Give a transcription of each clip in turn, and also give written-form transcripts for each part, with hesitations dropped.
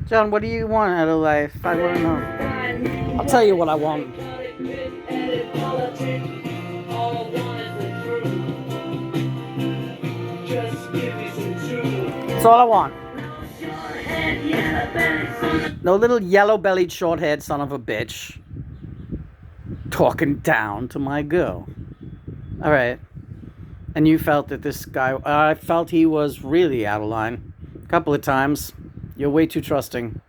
John, what do you want out of life? I want to know. I'll tell you what I want. That's all I want. No little yellow-bellied, short-haired son of a bitch talking down to my girl. All right. And you felt that this guy, I felt he was really out of line. A couple of times. You're way too trusting.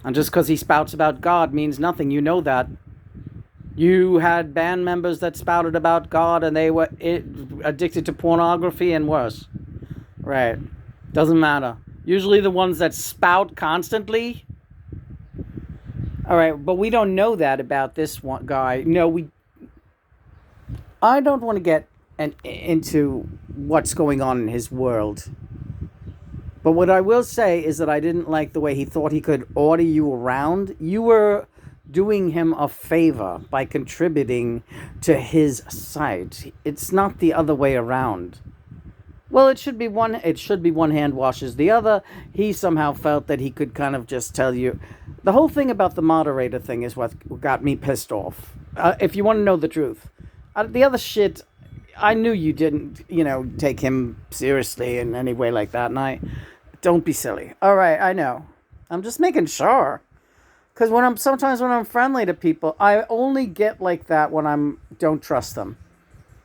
And just because he spouts about God means nothing. You know that. You had band members that spouted about God and they were addicted to pornography and worse. Right. Doesn't matter. Usually the ones that spout constantly. All right, but we don't know that about this one guy. No, I don't want to get into what's going on in his world. But what I will say is that I didn't like the way he thought he could order you around. You were doing him a favor by contributing to his site. It's not the other way around. Well, it should be one hand washes the other. He somehow felt that he could kind of just tell you. The whole thing about the moderator thing is what got me pissed off. If you want to know the truth. The other shit, I knew you didn't, take him seriously in any way like that. And don't be silly. All right, I know. I'm just making sure. Because sometimes when I'm friendly to people, I only get like that when don't trust them.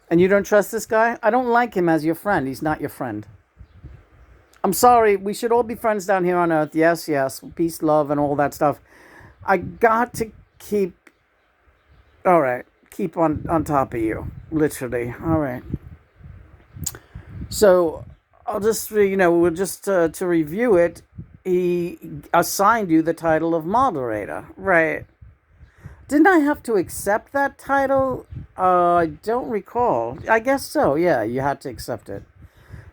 And you don't trust this guy? I don't like him as your friend. He's not your friend. I'm sorry. We should all be friends down here on Earth. Yes, yes. Peace, love, and all that stuff. I got to keep... All right. Keep on top of you. Literally. All right. So, I'll just, to review it, he assigned you the title of moderator. Right. Didn't I have to accept that title? I don't recall. I guess so, yeah, you had to accept it.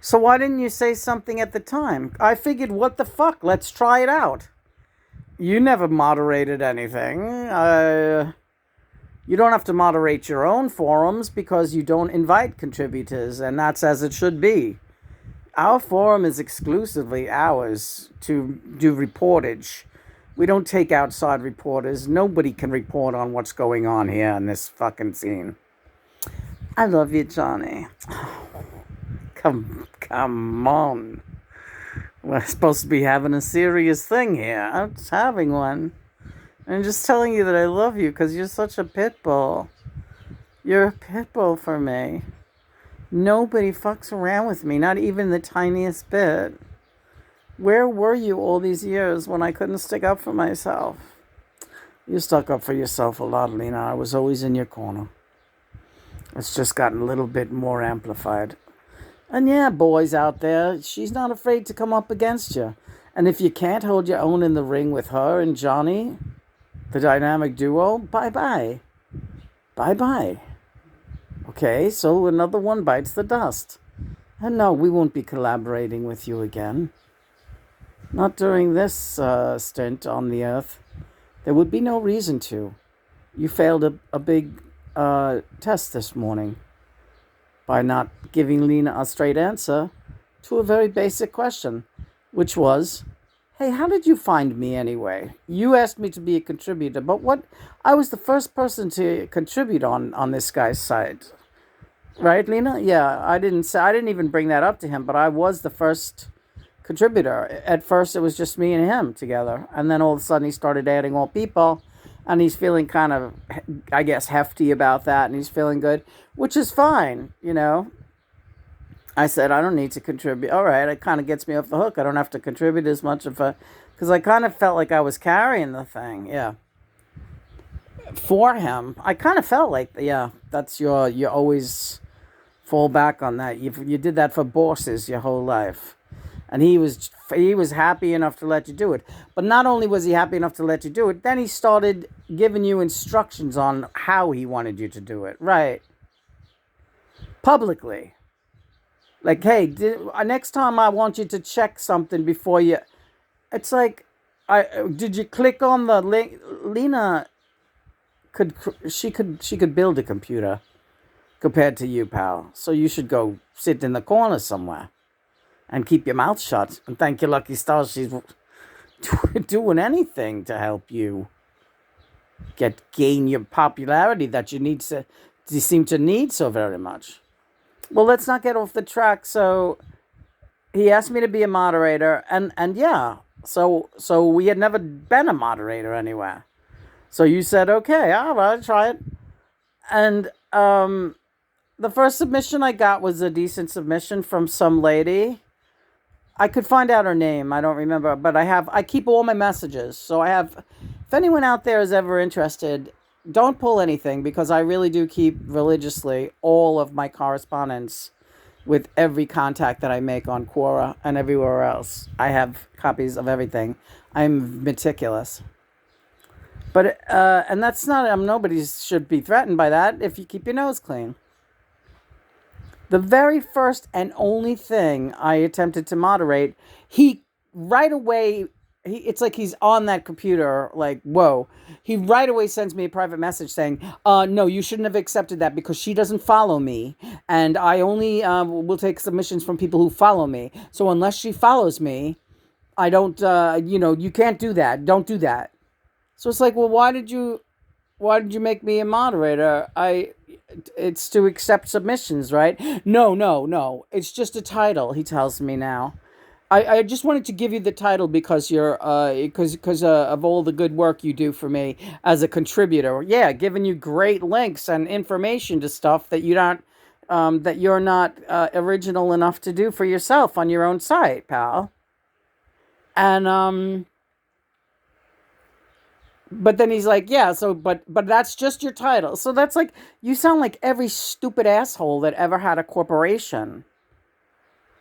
So why didn't you say something at the time? I figured, what the fuck, let's try it out. You never moderated anything. You don't have to moderate your own forums because you don't invite contributors, and that's as it should be. Our forum is exclusively ours to do reportage. We don't take outside reporters. Nobody can report on what's going on here in this fucking scene. I love you, Johnny. Come on. We're supposed to be having a serious thing here. I'm just having one. I'm just telling you that I love you because you're such a pit bull. You're a pit bull for me. Nobody fucks around with me, not even the tiniest bit. Where were you all these years when I couldn't stick up for myself? You stuck up for yourself a lot, Lena. I was always in your corner. It's just gotten a little bit more amplified. And yeah, boys out there, she's not afraid to come up against you. And if you can't hold your own in the ring with her and Johnny, the dynamic duo, bye-bye. Bye-bye. Okay, so another one bites the dust. And no, we won't be collaborating with you again. Not during this stint on the Earth. There would be no reason to. You failed a big test this morning by not giving Lena a straight answer to a very basic question, which was, hey, how did you find me anyway? You asked me to be a contributor, but I was the first person to contribute on this guy's site. Right, Lena? Yeah, I didn't even bring that up to him, but I was the first contributor. At first, it was just me and him together. And then all of a sudden, he started adding more people. And he's feeling kind of, I guess, hefty about that. And he's feeling good, which is fine, I said, I don't need to contribute. All right, it kind of gets me off the hook. I don't have to contribute as much because I kind of felt like I was carrying the thing. Yeah. For him, I kind of felt like, yeah, that's you always fall back on that. You did that for bosses your whole life. And he was happy enough to let you do it. But not only was he happy enough to let you do it, then he started giving you instructions on how he wanted you to do it. Right. Publicly. Like, hey, next time I want you to check something before you... It's like, did you click on the link? Lena could build a computer compared to you, pal. So you should go sit in the corner somewhere. And keep your mouth shut. And thank your lucky stars doing anything to help you gain your popularity that you seem to need so very much. Well, let's not get off the track. So he asked me to be a moderator, and yeah, so we had never been a moderator anywhere. So you said, okay, all right, try it. And the first submission I got was a decent submission from some lady. I could find out her name. I don't remember, but I keep all my messages. So I have, if anyone out there is ever interested, don't pull anything, because I really do keep religiously all of my correspondence with every contact that I make on Quora and everywhere else. I have copies of everything. I'm meticulous. But and that's not, nobody should be threatened by that if you keep your nose clean. The very first and only thing I attempted to moderate, he right away, it's like he's on that computer, like, whoa. He right away sends me a private message saying, no, you shouldn't have accepted that because she doesn't follow me. And I only will take submissions from people who follow me. So unless she follows me, I don't, you can't do that. Don't do that. So it's like, well, why did you make me a moderator? It's to accept submissions, right? No. It's just a title, he tells me now. I just wanted to give you the title because you're because of all the good work you do for me as a contributor. Yeah, giving you great links and information to stuff that you're not original enough to do for yourself on your own site, pal. And but then he's like, yeah, so but that's just your title. So that's like, you sound like every stupid asshole that ever had a corporation.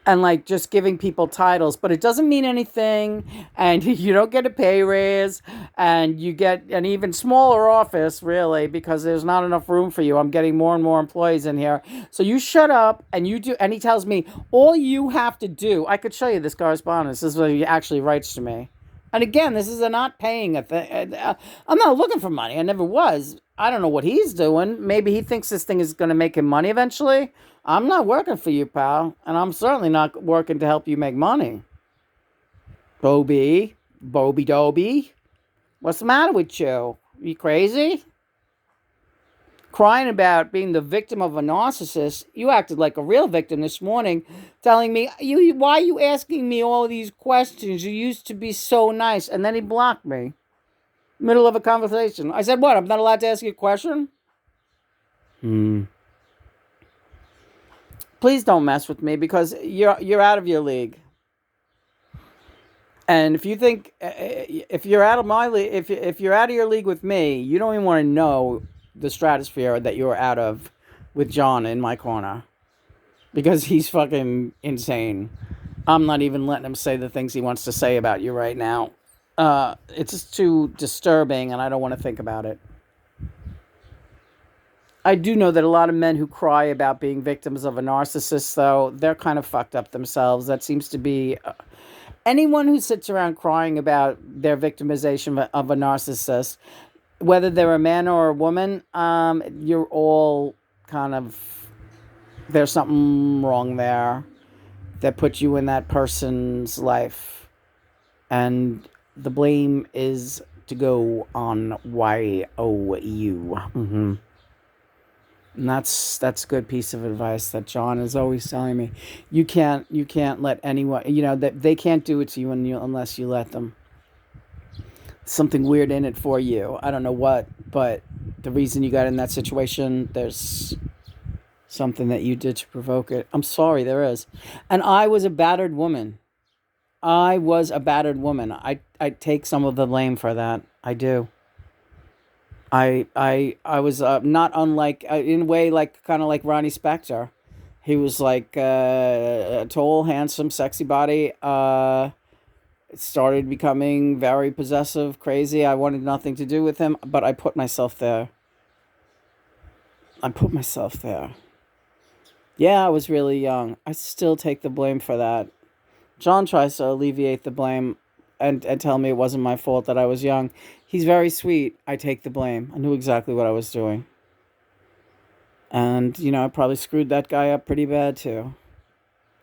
And like just giving people titles, but it doesn't mean anything, and you don't get a pay raise, and you get an even smaller office, really, because there's not enough room for you. I'm getting more and more employees in here. So you shut up and you do, and he tells me, all you have to do, I could show you this correspondence. This is what he actually writes to me. And again, this is a not paying a thing. I'm not looking for money. I never was. I don't know what he's doing. Maybe he thinks this thing is going to make him money eventually. I'm not working for you, pal. And I'm certainly not working to help you make money. Bobby Dobie. What's the matter with you? You crazy? Crying about being the victim of a narcissist. You acted like a real victim this morning, telling me, why are you asking me all these questions? You used to be so nice. And then he blocked me. Middle of a conversation. I said, what? I'm not allowed to ask you a question? Please don't mess with me, because you're out of your league. And if you think if you're out of my league, if you're out of your league with me, you don't even want to know the stratosphere that you're out of with John in my corner, because he's fucking insane. I'm not even letting him say the things he wants to say about you right now. It's just too disturbing, and I don't want to think about it. I do know that a lot of men who cry about being victims of a narcissist, though, they're kind of fucked up themselves. That seems to be anyone who sits around crying about their victimization of a narcissist, whether they're a man or a woman, you're all kind of, there's something wrong there that puts you in that person's life. And the blame is to go on YOU. And that's a good piece of advice that John is always telling me. You can't let anyone, that they can't do it to you unless you let them. Something weird in it for you. I don't know what, but the reason you got in that situation, there's something that you did to provoke it. I'm sorry, there is. And I was a battered woman. I take some of the blame for that. I do. I was not unlike, in a way, like kind of like Ronnie Spector. He was like a tall, handsome, sexy body. Started becoming very possessive, crazy. I wanted nothing to do with him, but I put myself there. Yeah, I was really young. I still take the blame for that. John tries to alleviate the blame and tell me it wasn't my fault that I was young. He's very sweet. I take the blame. I knew exactly what I was doing. And, I probably screwed that guy up pretty bad, too.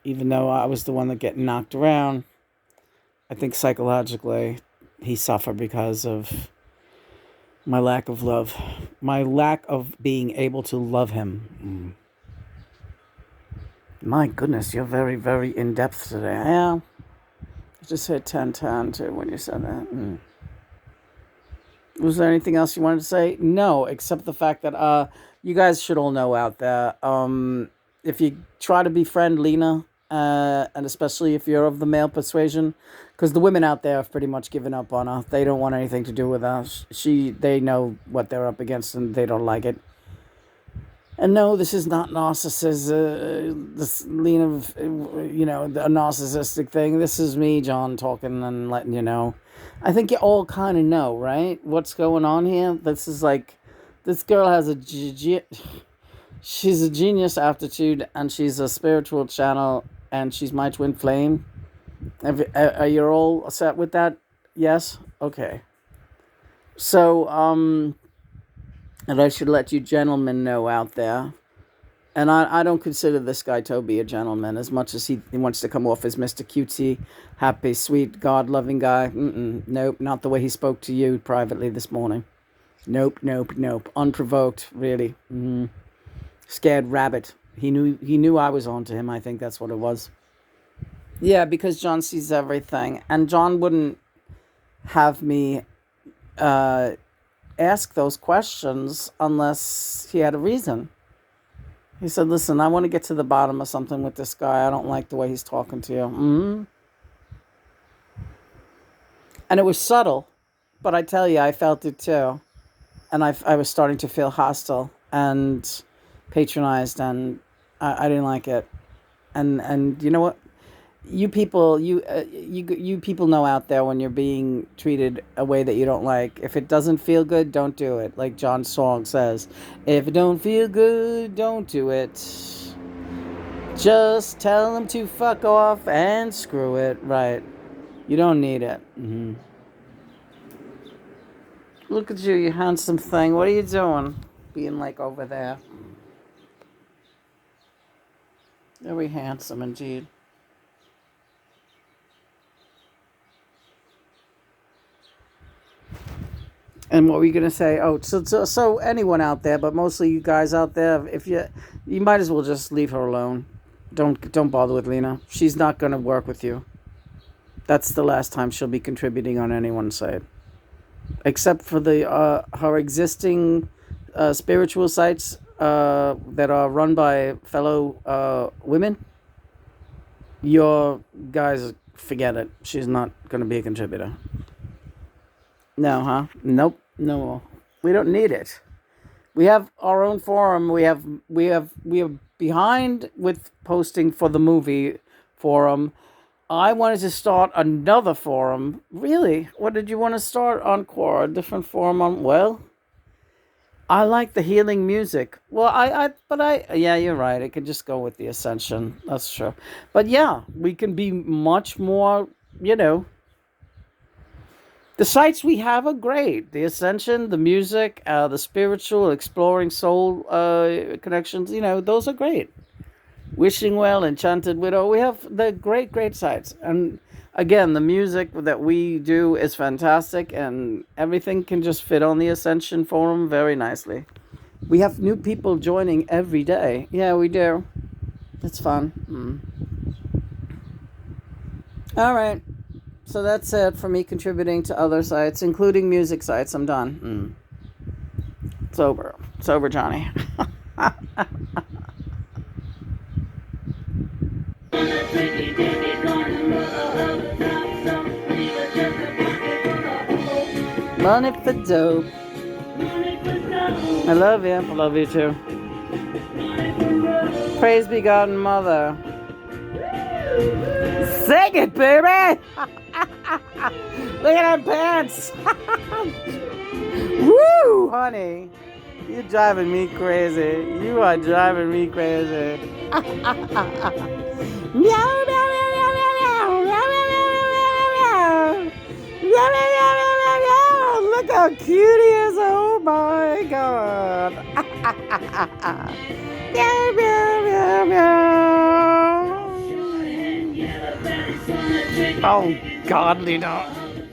Even though I was the one that get knocked around, I think psychologically he suffered because of my lack of love, my lack of being able to love him. My goodness, you're very, very in-depth today. Yeah, I just hit 10 too when you said that. Was there anything else you wanted to say? No, except the fact that you guys should all know out there. If you try to befriend Lena, and especially if you're of the male persuasion, because the women out there have pretty much given up on her. They don't want anything to do with her. They know what they're up against and they don't like it. And no, this is not narcissism. This Lena, a narcissistic thing. This is me, John, talking and letting you know. I think you all kind of know, right? What's going on here? This is like, this girl has she's a genius aptitude, and she's a spiritual channel, and she's my twin flame. Are you all set with that? Yes? Okay. So, and I should let you gentlemen know out there. And I don't consider this guy Toby a gentleman as much as he wants to come off as Mr. Cutesy, happy, sweet, God-loving guy. Nope, not the way he spoke to you privately this morning. Nope. Unprovoked, really. Scared rabbit. He knew I was on to him. I think that's what it was. Yeah, because John sees everything. And John wouldn't have me ask those questions unless he had a reason. He said, listen, I want to get to the bottom of something with this guy. I don't like the way he's talking to you. And it was subtle, but I tell you, I felt it too. And I was starting to feel hostile and patronized, and I didn't like it. And you know what? You people know out there when you're being treated a way that you don't like. If it doesn't feel good, don't do it. Like John's song says, if it don't feel good, don't do it. Just tell them to fuck off and screw it. Right. You don't need it. Look at you handsome thing. What are you doing? Being like over there. Very handsome indeed. And what were you going to say? Oh, so anyone out there, but mostly you guys out there, if you might as well just leave her alone. Don't bother with Lena. She's not going to work with you. That's the last time she'll be contributing on anyone's side. Except for the her existing spiritual sites that are run by fellow women. Your guys, forget it. She's not going to be a contributor. No, huh? Nope. No. We don't need it. We have our own forum. We are behind with posting for the movie forum. I wanted to start another forum. Really? What did you want to start on Quora? A different forum on, well, I like the healing music. Well, yeah, you're right. It could just go with the Ascension. That's true. But yeah, we can be much more, the sites we have are great. The Ascension, the music, the spiritual, exploring soul connections, those are great. Wishing Well, Enchanted Widow, we have the great sites. And again, the music that we do is fantastic, and everything can just fit on the Ascension forum very nicely. We have new people joining every day. Yeah, we do. It's fun. All right. So that's it for me contributing to other sites, including music sites. I'm done. Sober Johnny. Money for dope. I love you. I love you too. Praise be God and Mother. Sing it, baby! Look at them pants! Woo, honey! You're driving me crazy. You are driving me crazy. Meow, meow, meow, meow, meow, meow, meow, meow, meow, meow. Look how cute he is. Oh my God. Meow, meow, meow, meow. Oh, God, Lena.